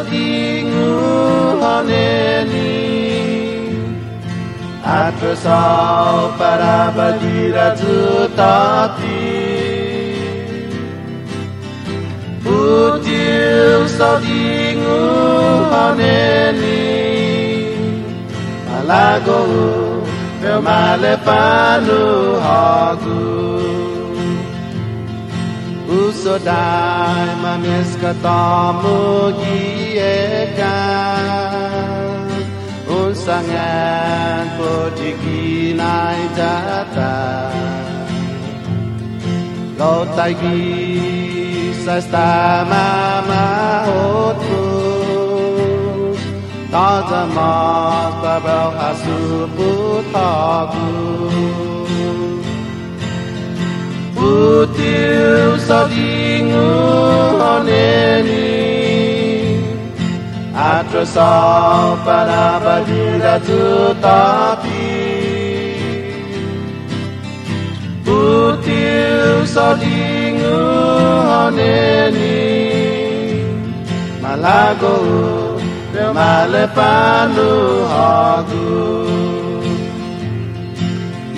dingu honeni Atrasau para badira jutati Util dingu honeni Malago meu malepanu hagu Usodai mamieska tamu gieka Unsangan podiki nai jata Lautagi sasta mama otus Tajamas babau hasuputaku Util dingu honeni Atrasau para badira jutati Util dingu honeni Malago meu malepanu hagu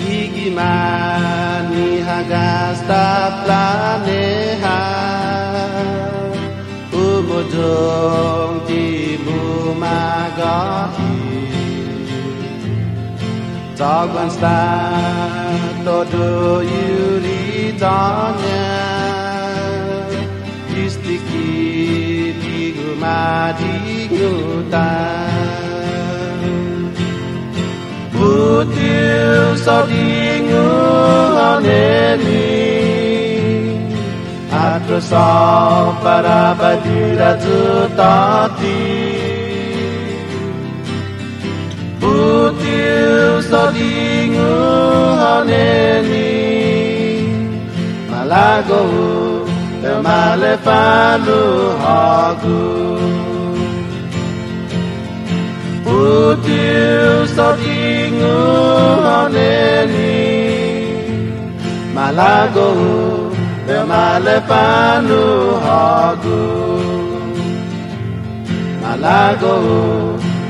Igimani hagasta planeha Umujung di bumagati Jagan stat todo yuri tanya Istiki digumadi ngutan Util dingu honeni Atrasau para badira jutati Util dingu honeni Malago meu malepanu hagu Util dingu honeni Malago meu malepanu hagu Malago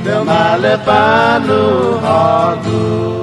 meu malepanu hagu